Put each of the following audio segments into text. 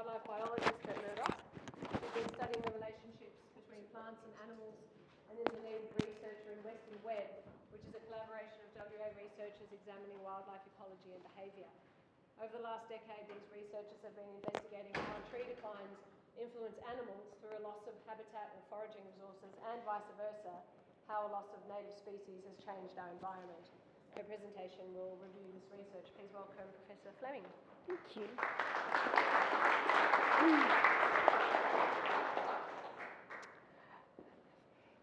Wildlife Biologist at Murdoch. We've been studying the relationships between plants and animals, and is a lead researcher in Western Web, which is a collaboration of WA researchers examining wildlife ecology and behaviour. Over the last decade, these researchers have been investigating how tree declines influence animals through a loss of habitat and foraging resources, and vice versa, how a loss of native species has changed our environment. Her presentation will review this research. Please welcome Professor Fleming. Thank you.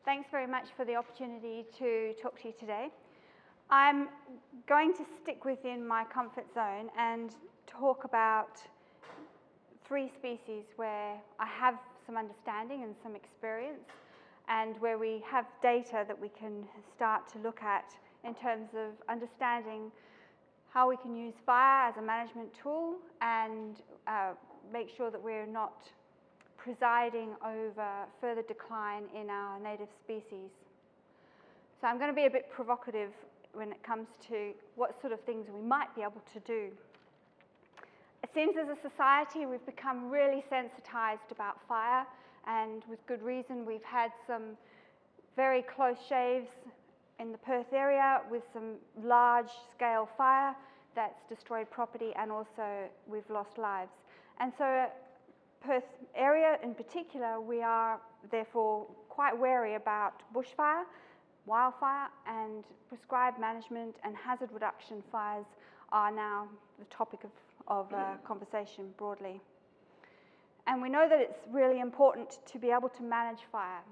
Thanks very much for the opportunity to talk to you today. I'm going to stick within my comfort zone and talk about three species where I have some understanding and some experience, and where we have data that we can start to look at in terms of understanding how we can use fire as a management tool and make sure that we're not presiding over further decline in our native species. So I'm going to be a bit provocative when it comes to what sort of things we might be able to do. It seems as a society we've become really sensitized about fire, and with good reason. We've had some very close shaves in the Perth area with some large-scale fire that's destroyed property, and also we've lost lives. And so Perth area in particular, we are therefore quite wary about bushfire, wildfire, and prescribed management and hazard reduction fires are now the topic of conversation broadly. And we know that it's really important to be able to manage fire.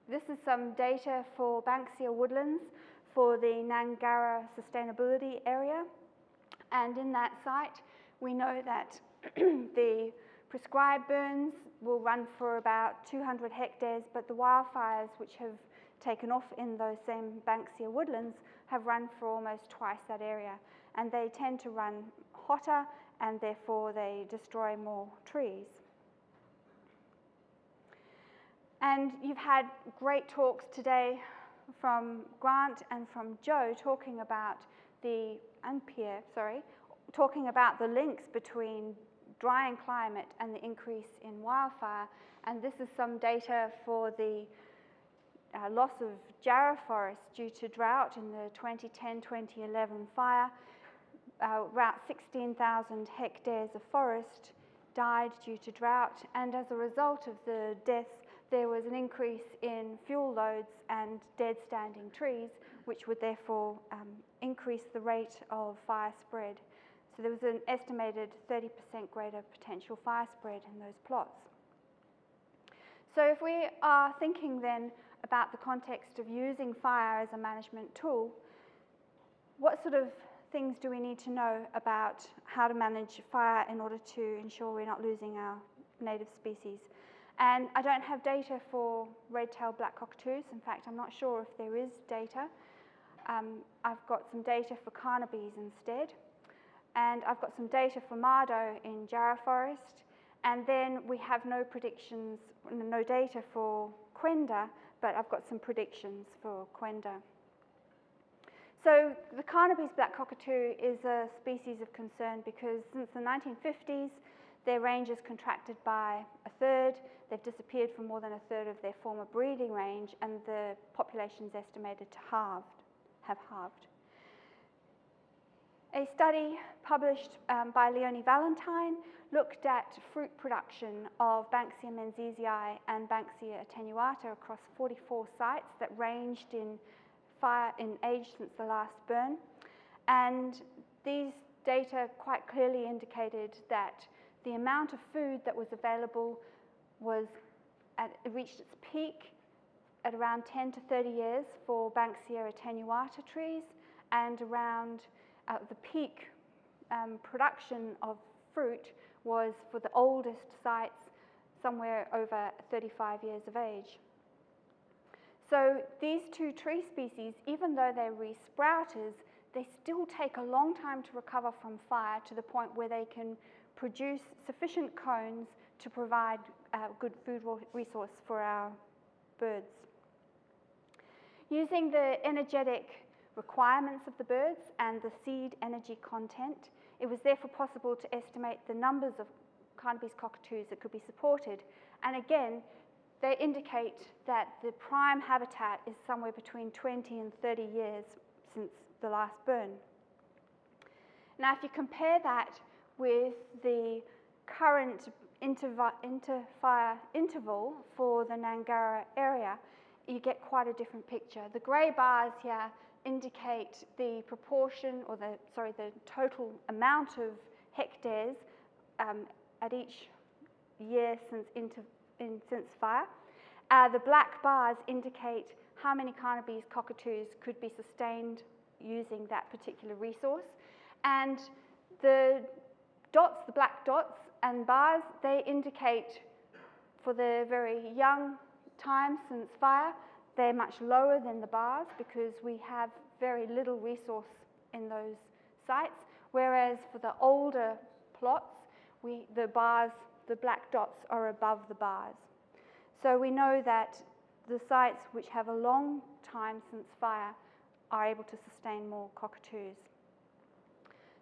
This is some data for Banksia woodlands for the Gnangara sustainability area. And in that site, we know that the prescribed burns will run for about 200 hectares, but the wildfires which have taken off in those same Banksia woodlands have run for almost twice that area. And they tend to run hotter, and therefore they destroy more trees. And you've had great talks today from Grant and from Joe talking about talking about the links between drying climate and the increase in wildfire. And this is some data for the loss of jarrah forest due to drought in the 2010-2011 fire. About 16,000 hectares of forest died due to drought, and as a result of the deaths, there was an increase in fuel loads and dead standing trees, which would therefore increase the rate of fire spread. So there was an estimated 30% greater potential fire spread in those plots. So if we are thinking then about the context of using fire as a management tool, what sort of things do we need to know about how to manage fire in order to ensure we're not losing our native species? And I don't have data for red-tailed black cockatoos. In fact, I'm not sure if there is data. I've got some data for carnabees instead. And I've got some data for Mardo in jarrah forest. And then we have no predictions, no data for Quenda, but I've got some predictions for Quenda. So the Carnaby's black cockatoo is a species of concern because since the 1950s, their range has contracted by a third. They've disappeared from more than a third of their former breeding range, and the population is estimated to have halved. A study published by Leonie Valentine looked at fruit production of Banksia menziesii and Banksia attenuata across 44 sites that ranged in age since the last burn. And these data quite clearly indicated that the amount of food that was available reached its peak at around 10 to 30 years for Banksia attenuata trees, and around the peak production of fruit was for the oldest sites somewhere over 35 years of age. So these two tree species, even though they're re-sprouters, they still take a long time to recover from fire to the point where they can produce sufficient cones to provide a good food resource for our birds. Using the energetic requirements of the birds and the seed energy content, it was therefore possible to estimate the numbers of Carnaby's cockatoos that could be supported. And again, they indicate that the prime habitat is somewhere between 20 and 30 years since the last burn. Now, if you compare that with the current inter-fire interval for the Gnangara area, you get quite a different picture. The grey bars here indicate the proportion, or the total amount of hectares at each year since fire. The black bars indicate how many Carnaby's cockatoos could be sustained using that particular resource. And the dots, the black dots and bars, they indicate for the very young time since fire, they're much lower than the bars because we have very little resource in those sites, whereas for the older plots, the bars, the black dots are above the bars. So we know that the sites which have a long time since fire are able to sustain more cockatoos.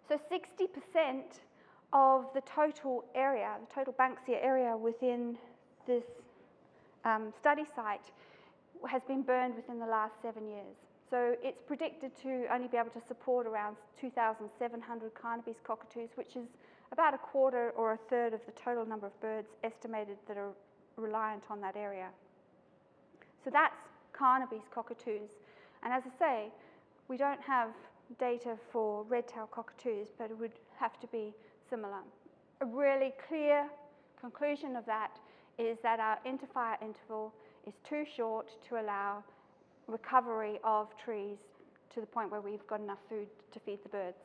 So 60% of the total area, the total Banksia area within this study site has been burned within the last 7 years. So it's predicted to only be able to support around 2,700 Carnaby's cockatoos, which is about a quarter or a third of the total number of birds estimated that are reliant on that area. So that's Carnaby's cockatoos. And as I say, we don't have data for red-tailed cockatoos, but it would have to be similar. A really clear conclusion of that is that our inter-fire interval is too short to allow recovery of trees to the point where we've got enough food to feed the birds.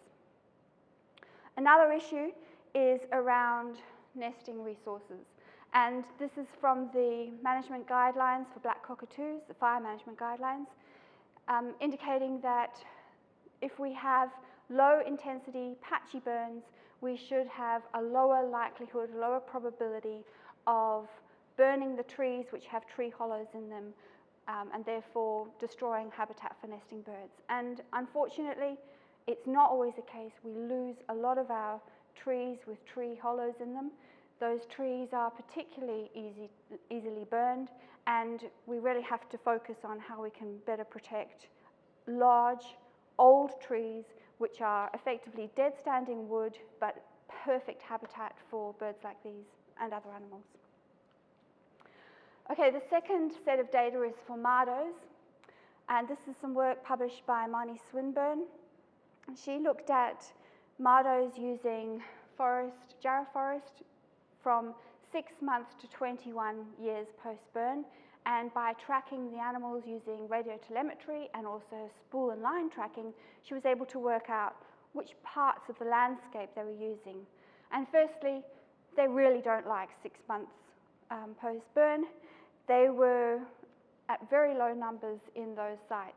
Another issue is around nesting resources. And this is from the management guidelines for black cockatoos, the fire management guidelines, indicating that if we have low intensity patchy burns, we should have a lower likelihood, lower probability of burning the trees which have tree hollows in them, and therefore destroying habitat for nesting birds. And unfortunately, it's not always the case. We lose a lot of our trees with tree hollows in them. Those trees are particularly easily burned, and we really have to focus on how we can better protect large, old trees which are effectively dead standing wood, but perfect habitat for birds like these and other animals. Okay, the second set of data is for Matos, and this is some work published by Marnie Swinburne. She looked at Matos using jarrah forest from 6 months to 21 years post-burn, and by tracking the animals using radio telemetry and also spool and line tracking, she was able to work out which parts of the landscape they were using. And firstly, they really don't like 6 months post-burn. They were at very low numbers in those sites.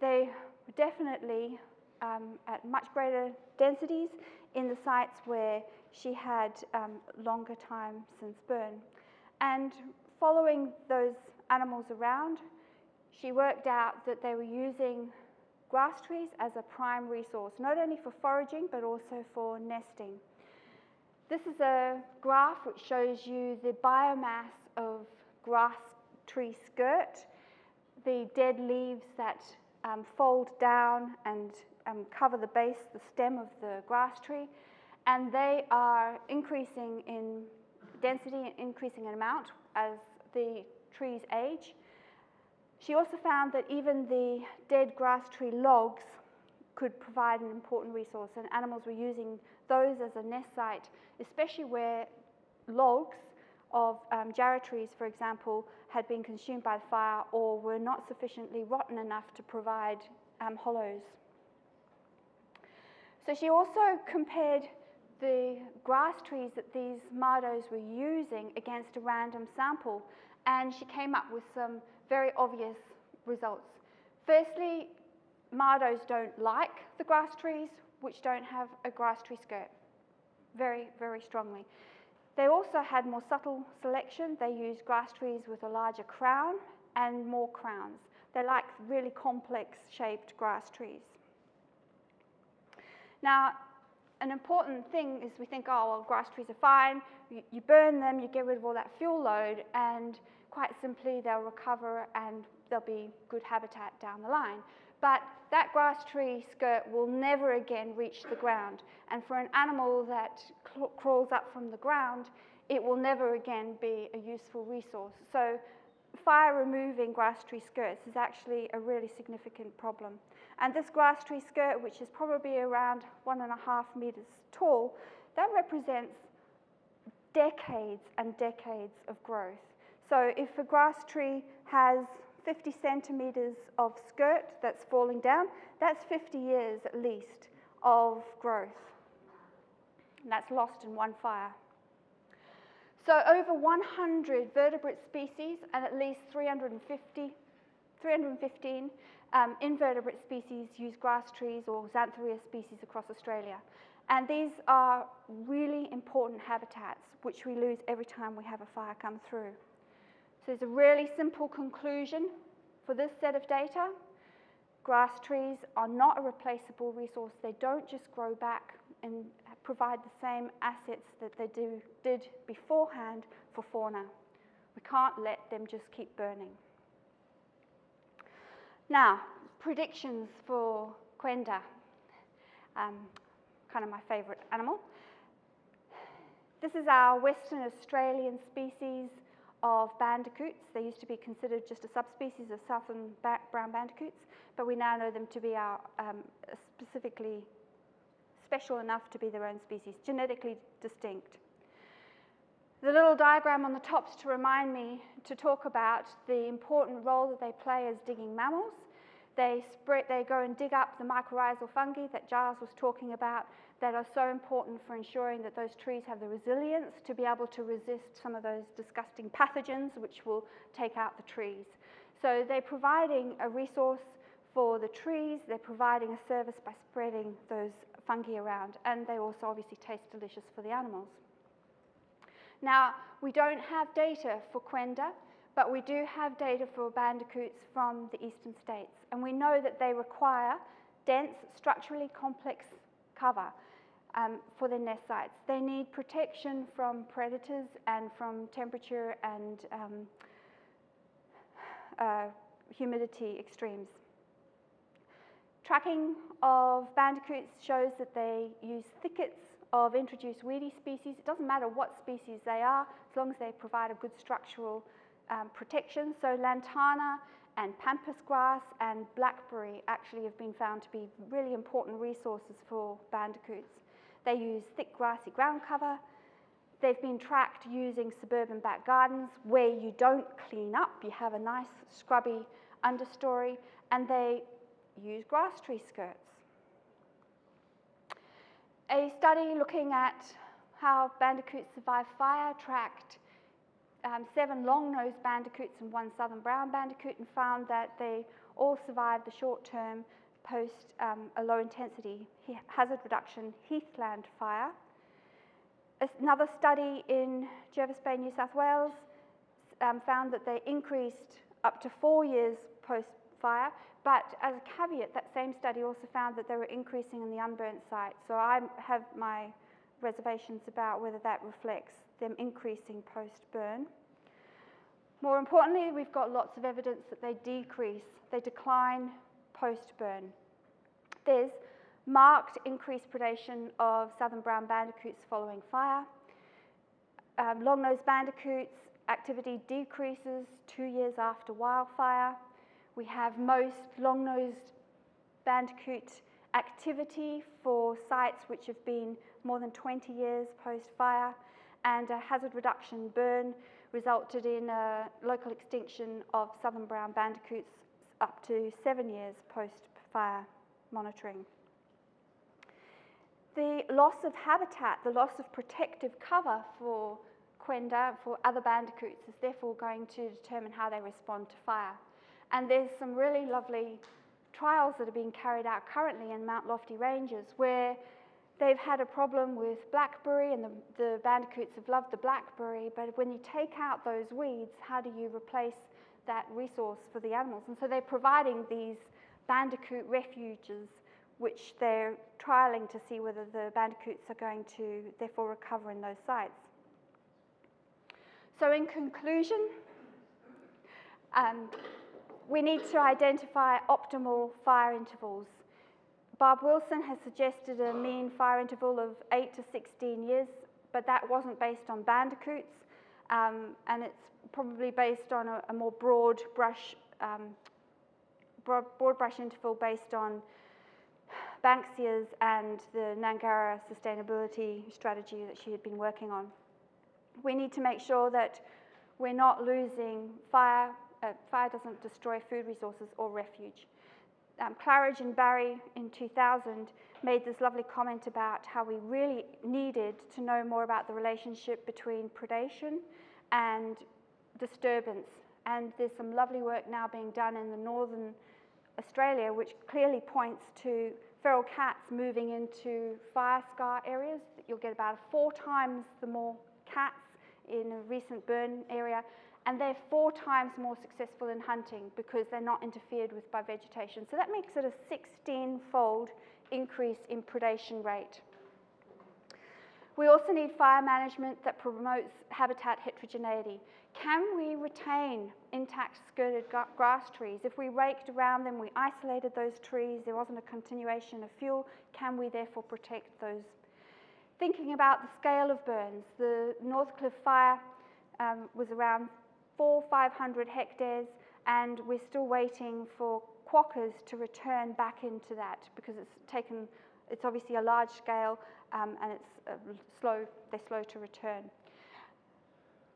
They were definitely at much greater densities in the sites where she had longer time since burn. And following those animals around, she worked out that they were using grass trees as a prime resource, not only for foraging, but also for nesting. This is a graph which shows you the biomass of grass tree skirt, the dead leaves that fold down and cover the base, the stem of the grass tree, and they are increasing in density and increasing in amount as the trees age. She also found that even the dead grass tree logs could provide an important resource, and animals were using those as a nest site, especially where logs of jarrah trees, for example, had been consumed by the fire or were not sufficiently rotten enough to provide hollows. So she also compared the grass trees that these Matos were using against a random sample, and she came up with some very obvious results. Firstly, Matos don't like the grass trees which don't have a grass tree skirt, very, very strongly. They also had more subtle selection. They used grass trees with a larger crown and more crowns. They like really complex shaped grass trees. Now, an important thing is we think, oh, well, grass trees are fine, you burn them, you get rid of all that fuel load, and quite simply they'll recover and there'll be good habitat down the line. But that grass tree skirt will never again reach the ground, and for an animal that crawls up from the ground, it will never again be a useful resource. So fire removing grass tree skirts is actually a really significant problem. And this grass tree skirt, which is probably around 1.5 meters tall, that represents decades and decades of growth. So if a grass tree has 50 centimeters of skirt that's falling down, that's 50 years at least of growth. And that's lost in one fire. So over 100 vertebrate species and at least 315 invertebrate species use grass trees or Xanthorrhea species across Australia. And these are really important habitats which we lose every time we have a fire come through. So there's a really simple conclusion for this set of data. Grass trees are not a replaceable resource. They don't just grow back and provide the same assets that they did beforehand for fauna. We can't let them just keep burning. Now, predictions for quenda, kind of my favourite animal. This is our Western Australian species of bandicoots. They used to be considered just a subspecies of southern brown bandicoots, but we now know them to be our specifically special enough to be their own species, genetically distinct. The little diagram on the top is to remind me to talk about the important role that they play as digging mammals. They go and dig up the mycorrhizal fungi that Giles was talking about that are so important for ensuring that those trees have the resilience to be able to resist some of those disgusting pathogens which will take out the trees. So they're providing a resource for the trees, they're providing a service by spreading those fungi around, and they also obviously taste delicious for the animals. Now, we don't have data for quenda, but we do have data for bandicoots from the eastern states, and we know that they require dense, structurally complex cover for their nest sites. They need protection from predators and from temperature and humidity extremes. Tracking of bandicoots shows that they use thickets of introduced weedy species. It doesn't matter what species they are, as long as they provide a good structural protection. So lantana and pampas grass and blackberry actually have been found to be really important resources for bandicoots. They use thick grassy ground cover. They've been tracked using suburban back gardens where you don't clean up. You have a nice scrubby understory, and they use grass tree skirts. A study looking at how bandicoots survive fire tracked 7 long-nosed bandicoots and 1 southern brown bandicoot and found that they all survived the short-term post a low-intensity hazard reduction heathland fire. Another study in Jervis Bay, New South Wales found that they increased up to 4 years post-fire, but as a caveat, that same study also found that they were increasing in the unburnt site. So I have my reservations about whether that reflects them increasing post-burn. More importantly, we've got lots of evidence that they decline post-burn. There's marked increased predation of southern brown bandicoots following fire. Long-nosed bandicoots activity decreases 2 years after wildfire. We have most long-nosed bandicoot activity for sites which have been more than 20 years post-fire, and a hazard reduction burn resulted in a local extinction of southern brown bandicoots up to 7 years post-fire monitoring. The loss of habitat, the loss of protective cover for quenda, for other bandicoots, is therefore going to determine how they respond to fire. And there's some really lovely trials that are being carried out currently in Mount Lofty Ranges where they've had a problem with blackberry, and the bandicoots have loved the blackberry, but when you take out those weeds, how do you replace that resource for the animals? And so they're providing these bandicoot refuges which they're trialling to see whether the bandicoots are going to therefore recover in those sites. So in conclusion, we need to identify optimal fire intervals. Barb Wilson has suggested a mean fire interval of 8 to 16 years, but that wasn't based on bandicoots, and it's probably based on a more broad brush interval based on Banksia's and the Nangara sustainability strategy that she had been working on. We need to make sure that we're not losing fire. Fire doesn't destroy food resources or refuge. Claridge and Barry in 2000 made this lovely comment about how we really needed to know more about the relationship between predation and disturbance. And there's some lovely work now being done in the northern Australia, which clearly points to feral cats moving into fire scar areas. You'll get about 4 times the more cats in a recent burn area, and they're 4 times more successful in hunting because they're not interfered with by vegetation. So that makes it a 16-fold increase in predation rate. We also need fire management that promotes habitat heterogeneity. Can we retain intact skirted grass trees? If we raked around them, we isolated those trees, there wasn't a continuation of fuel, can we therefore protect those? Thinking about the scale of burns, the Northcliffe fire was around 400-500 hectares, and we're still waiting for quokkas to return back into that because it's obviously a large scale and they're slow to return.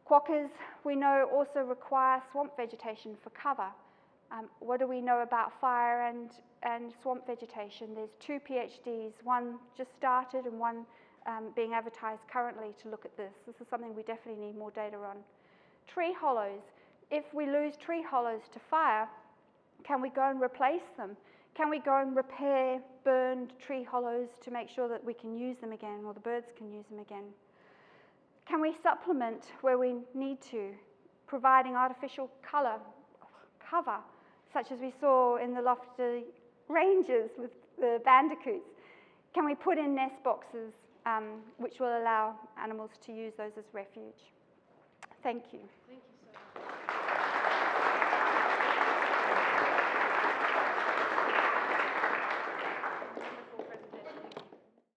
Quokkas, we know, also require swamp vegetation for cover. What do we know about fire and swamp vegetation? There's 2 PhDs, one just started and one being advertised currently to look at this. This is something we definitely need more data on. Tree hollows. If we lose tree hollows to fire, can we go and replace them? Can we go and repair burned tree hollows to make sure that we can use them again, or the birds can use them again? Can we supplement where we need to, providing artificial cover, such as we saw in the lofty ranges with the bandicoots? Can we put in nest boxes which will allow animals to use those as refuge? Thank you. Thank you so much.